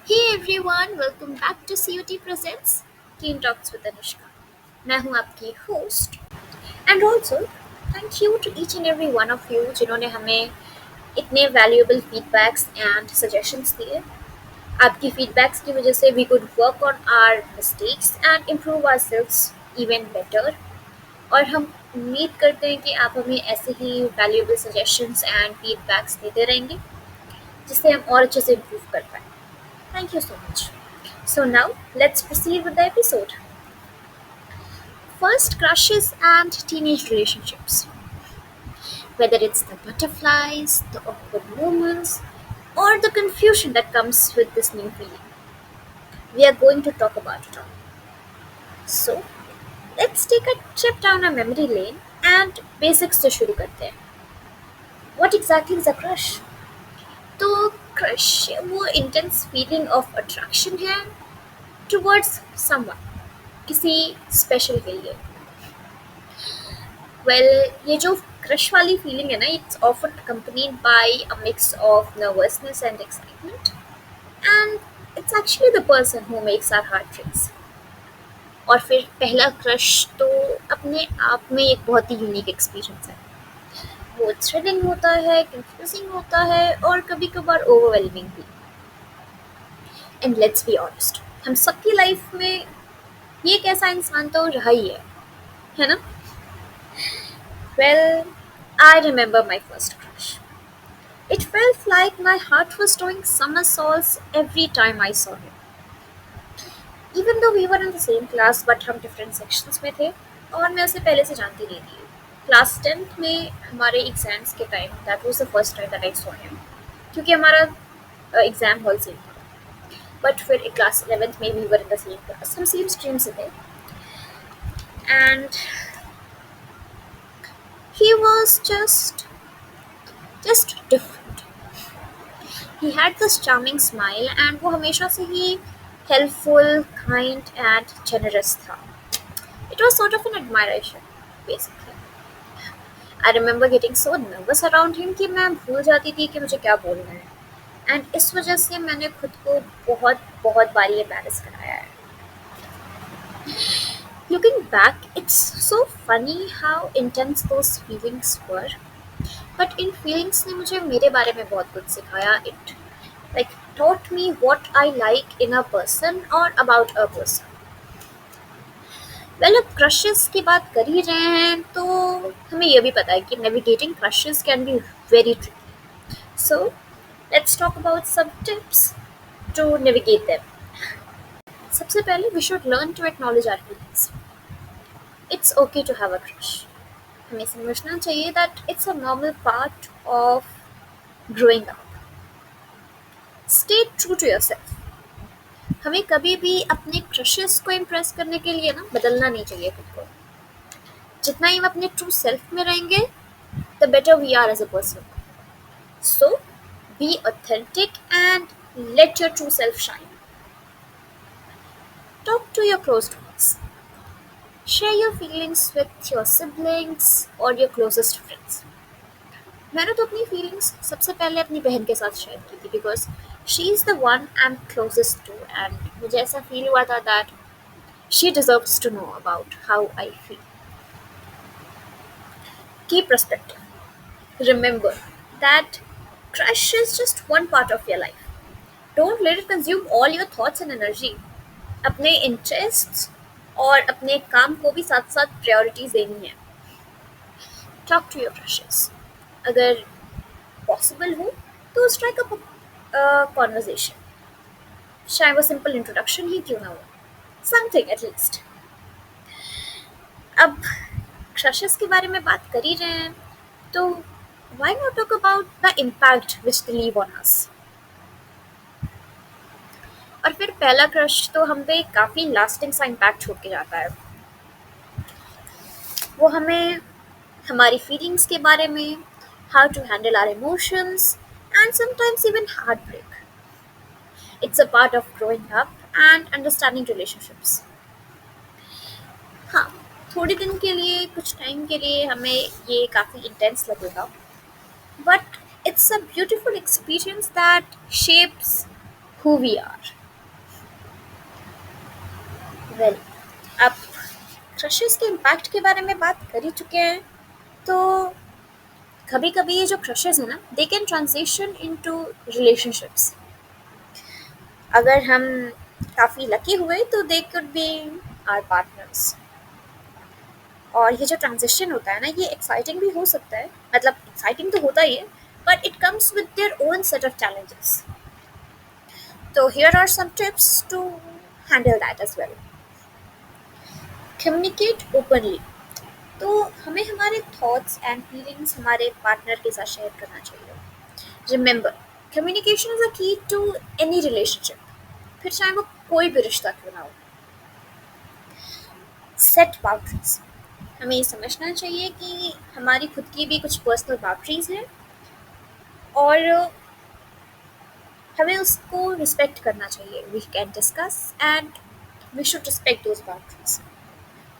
Hey everyone, welcome back to CUT Presents Teen Talks with Anushka. मैं हूँ आपकी host and also thank you to each and every one of you जिन्होंने हमें इतने valuable feedbacks and suggestions दिए. आपकी feedbacks की वजह से we could work on our mistakes and improve our sales even better. और हम उम्मीद करते हैं कि आप हमें ऐसे ही वैल्यूएबल सजेशंस एंड फीडबैक्स देते रहेंगे जिससे हम और अच्छे से इम्प्रूव कर पाएँ. Thank you so much. So now let's proceed with the episode. First, crushes and teenage relationships. Whether it's the butterflies, the awkward moments, or the confusion that comes with this new feeling, we are going to talk about it all. So, let's take a trip down a memory lane and basics से शुरू करते हैं. What exactly is a crush? तो crush वो intense feeling of attraction है towards someone, किसी special के लिए. ये जो क्रश वाली फीलिंग है ना, it's often accompanied by a mix of nervousness and excitement and it's actually the person who makes our heart race. और फिर पहला क्रश तो अपने आप में एक बहुत ही यूनिक एक्सपीरियंस है. वो थ्रिलिंग होता है, कंफ्यूजिंग होता है और कभी कभार ओवरवेलमिंग भी. एंड लेट्स बी ऑनेस्ट, हम सबकी लाइफ में ये एक ऐसा इंसान तो रहा ही है ना? Well, I remember my first crush. It felt like my heart was doing somersaults every time I saw him. Even though we were in the same class, but हम different sections में थे और मैं उसे पहले से जानती नहीं थी. क्लास 10th में हमारे एग्जाम्स के time that was the first time that I saw him. क्योंकि हमारा एग्जाम हॉल सेम था. बट फिर क्लास 11th में we were in the same class. हम सेम स्ट्रीम से थे. And he was just different. He had this charming smile and वो हमेशा से ही helpful, kind and generous था. It was sort of an admiration, basically. I remember getting so nervous around him कि मैं भूल जाती थी कि मुझे क्या बोलना है. And इस वजह से मैंने खुद को बहुत बहुत बारी embarrass कराया है. Looking back, it's so funny how intense those feelings were. But in feelings ने मुझे मेरे बारे में बहुत कुछ सिखाया. It like taught me what I like in a person or about a person. Well, अब crushes की बात कर ही रहे हैं तो हमें ये भी पता है कि navigating crushes can be very tricky. So, let's talk about some tips to navigate them. सबसे पहले we should learn to acknowledge our feelings. It's okay to have a crush. हमें समझना चाहिए that it's a normal part of growing up. Stay true to yourself. हमें कभी भी अपने crushes को इम्प्रेस करने के लिए ना बदलना नहीं चाहिए खुद को. जितना ही हम अपने ट्रू सेल्फ में रहेंगे the better we are as a person. So be authentic and let your true self shine. Talk to your closed ones. Share your feelings with your siblings or your closest friends. मैंने तो अपनी feelings सबसे पहले अपनी बहन के साथ share की थी because she is the one I am closest to and मुझे ऐसा फील हुआ था that she deserves to know about how I feel. Keep perspective. Remember that crush is just one part of your life. Don't let it consume all your thoughts and energy. अपने interests और अपने काम को भी साथ साथ priorities देनी है. Talk to your crushes. अगर possible हो तो strike up a conversation. चाहे वो simple introduction ही क्यों ना हो. Something at least. अब crushes के बारे में बात कर ही रहे हैं तो why not talk about the impact which they leave on us. और फिर पहला क्रश तो हम पे काफ़ी लास्टिंग सा इम्पैक्ट छोड़ के जाता है. वो हमें हमारी फीलिंग्स के बारे में, how to handle our emotions and sometimes even heartbreak. It's a part of growing up and understanding relationships. हाँ, थोड़े दिन के लिए, कुछ टाइम के लिए हमें ये काफ़ी इंटेंस लगेगा but it's a beautiful experience that shapes who we are. Well, अब क्रशेस के इम्पैक्ट के बारे में बात कर ही चुके हैं, तो कभी कभी ये जो क्रशेस है ना, they can transition into relationships. अगर हम काफ़ी लकी हुए तो they could be our partners. और ये जो ट्रांजिशन होता है ना, ये एक्साइटिंग भी हो सकता है, मतलब एक्साइटिंग तो होता ही है, but it comes with their own set of challenges. तो here are some tips to handle that as well. Communicate openly. तो हमें हमारे थॉट्स एंड फीलिंग्स हमारे पार्टनर के साथ शेयर करना चाहिए। रिमेंबर, कम्युनिकेशन इज अ की टू एनी रिलेशनशिप, फिर चाहे वो कोई भी रिश्ता क्यों ना हो। Set boundaries. हमें ये समझना चाहिए कि हमारी खुद की भी कुछ पर्सनल बाउंड्रीज हैं, और हमें उसको रिस्पेक्ट करना चाहिए। We can discuss and we should respect those boundaries.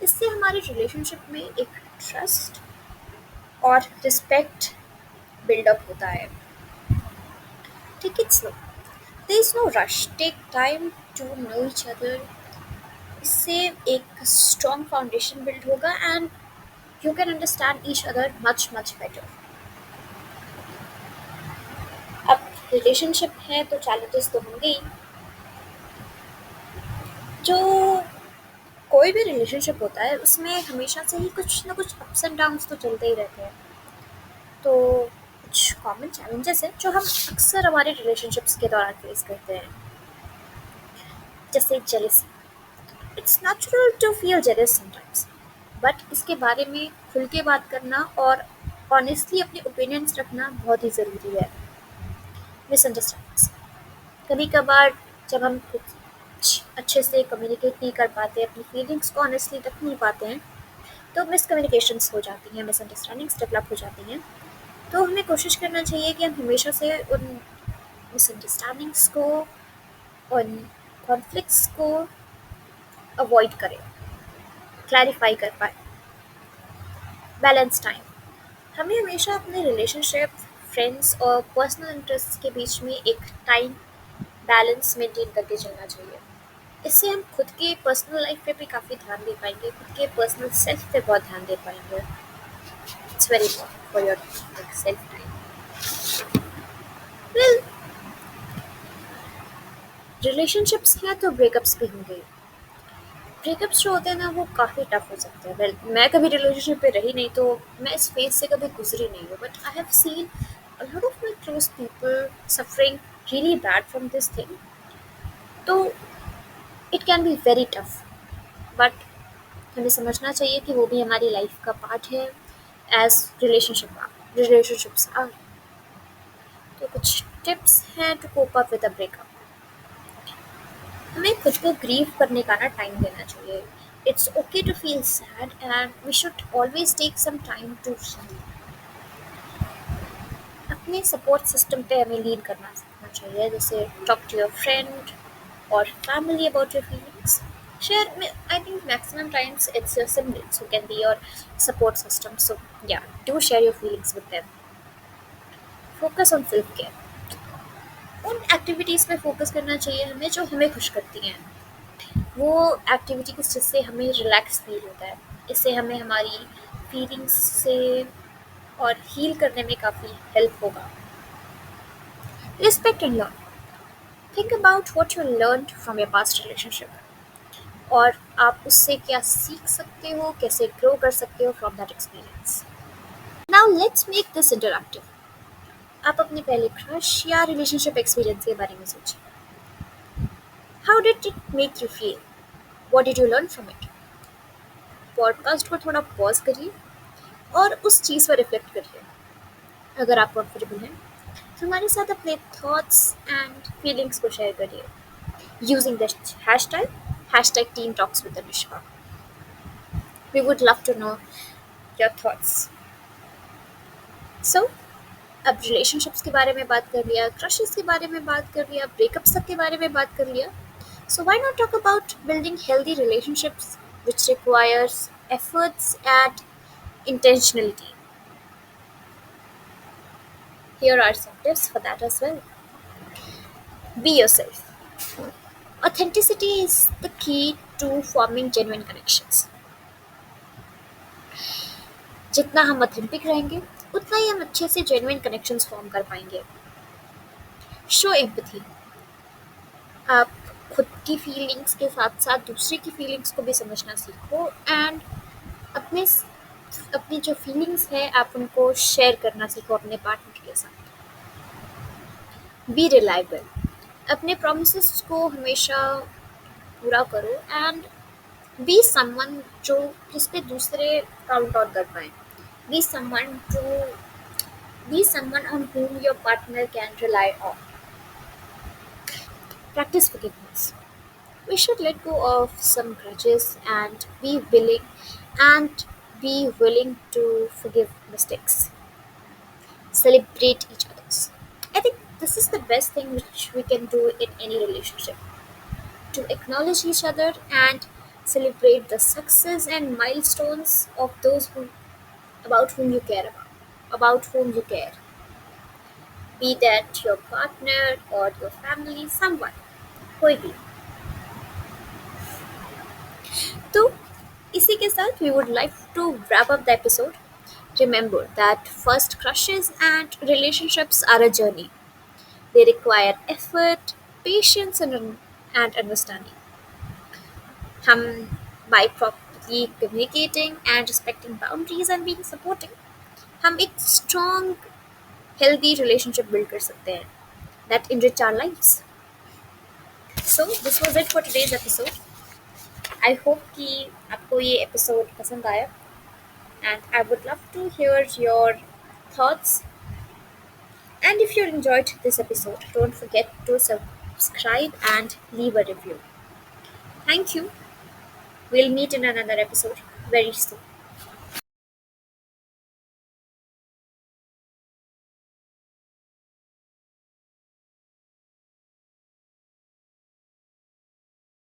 इससे हमारे रिलेशनशिप में एक ट्रस्ट और रिस्पेक्ट बिल्डअप होता है। Take it slow, there is no rush, take time to know each other. इससे एक स्ट्रॉन्ग फाउंडेशन बिल्ड होगा and you can understand each other much much better. अब रिलेशनशिप है तो चैलेंजेस तो होंगे ही। जो कोई भी रिलेशनशिप होता है उसमें हमेशा से ही कुछ ना कुछ अप्स एंड डाउन्स तो चलते ही रहते हैं। तो कुछ कॉमन चैलेंजेस हैं जो हम अक्सर हमारे रिलेशनशिप्स के दौरान फेस करते हैं, जैसे jealousy. It's natural to feel jealous sometimes, but इसके बारे में खुल के बात करना और ऑनेस्टली अपने ओपिनियंस रखना बहुत ही ज़रूरी है। मिसअंडरस्टैंडिंग्स। कभी कभार जब हम कुछ अच्छे से कम्युनिकेट नहीं कर पाते, अपनी फीलिंग्स को ऑनेस्टली रख नहीं पाते हैं, तो मिसकम्युनिकेशंस हो जाती हैं, मिसअंडरस्टैंडिंग्स डेवलप हो जाती हैं। तो हमें कोशिश करना चाहिए कि हम हमेशा से उन मिसअंडरस्टैंडिंग्स को, उन कॉन्फ्लिक्ट्स को अवॉइड करें, क्लैरिफाई कर पाए। Balance time. हमें हमेशा अपने रिलेशनशिप, फ्रेंड्स और पर्सनल इंटरेस्ट के बीच में एक टाइम बैलेंस मेंटेन करके चलना चाहिए। इससे हम खुद के पर्सनल लाइफ पे भी काफ़ी ध्यान दे पाएंगे, खुद के पर्सनल सेल्फ पे बहुत ध्यान दे पाएंगे। It's very important for your self time. Well, relationships हैं तो ब्रेकअप्स भी होंगे। ब्रेकअप्स जो होते हैं ना, वो काफ़ी टफ हो सकते हैं। वेल, मैं कभी रिलेशनशिप पे रही नहीं, तो मैं इस फेज से कभी गुजरी नहीं हूँ, but I have seen a lot of my close people suffering really bad from this thing. तो it can be very tough, but हमें समझना चाहिए कि वो भी हमारी लाइफ का पार्ट है, एज रिलेशनशिप्स आर। तो कुछ टिप्स हैं to cope up with a breakup. हमें खुद को ग्रीव करने का ना टाइम देना चाहिए। It's okay to feel sad and we should always take some time to heal. अपने सपोर्ट सिस्टम पे हमें लीड करना सीखना चाहिए, जैसे टॉक टू योर फ्रेंड और family about your feelings. Share, I think maximum times it's your siblings who can be your support system. So yeah, do share your feelings with them. Focus on self care। उन activities पे focus करना चाहिए हमें जो हमें खुश करती हैं। वो एक्टिविटीज़ जिससे हमें रिलैक्स फील होता है। इससे हमें हमारी फीलिंग्स से और हील करने में काफ़ी हेल्प होगा। Respect and learn. Think about what you learned from your past relationship, और आप उससे क्या सीख सकते हो, कैसे ग्रो कर सकते हो from that experience. Now let's make this interactive. आप अपने पहले क्रश या रिलेशनशिप एक्सपीरियंस के बारे में सोचिए। How did it make you feel? What did you learn from it? Podcast को थोड़ा पॉज करिए और उस चीज़ पर रिफ्लेक्ट करिए। अगर आप कंफर्टेबल हैं तो हमारे साथ अपने थॉट्स एंड फीलिंग्स को शेयर करिए using the hashtag team talks with Anushka. We would love to know your thoughts. So, अब रिलेशनशिप्स के बारे में बात कर लिया, क्रशेस के बारे में बात कर लिया, ब्रेकअप्स के बारे में बात कर लिया। So why not talk about building healthy relationships which requires efforts and intentionality? Here are some tips for that as well. Be yourself. Authenticity is the key to forming genuine connections. जितना हम authentic रहेंगे उतना ही हम अच्छे से genuine connections form कर पाएंगे. Show empathy. आप खुद की फीलिंग्स के साथ साथ दूसरे की फीलिंग्स को भी समझना सीखो एंड अपने अपनी जो फीलिंग्स है आप उनको शेयर करना सीखो अपने पार्टनर के साथ. B reliable. अपने प्रोमिस को हमेशा पूरा करो एंड बी समवन जो जिस पे दूसरे काउंट ऑन कर पाए. Be someone to Be someone on whom your partner can rely on. Practice forgiveness. We should let go of some grudges and be willing to forgive mistakes. Celebrate each other's. I think this is the best thing which we can do in any relationship. To acknowledge each other and celebrate the success and milestones of those who about whom you care about whom you care. Be that your partner or your family, someone, कोई भी. तो इसी के साथ we would like to wrap up the episode. Remember that first crushes and relationships are a journey. They require effort, patience, and understanding. हम by properly communicating and respecting boundaries and being supporting, हम एक strong, healthy relationship build कर सकते हैं that enrich our lives. So this was it for today's episode. I hope कि आपको ये episode पसंद आया and I would love to hear your thoughts. And if you enjoyed this episode, don't forget to subscribe and leave a review. Thank you. We'll meet in another episode very soon.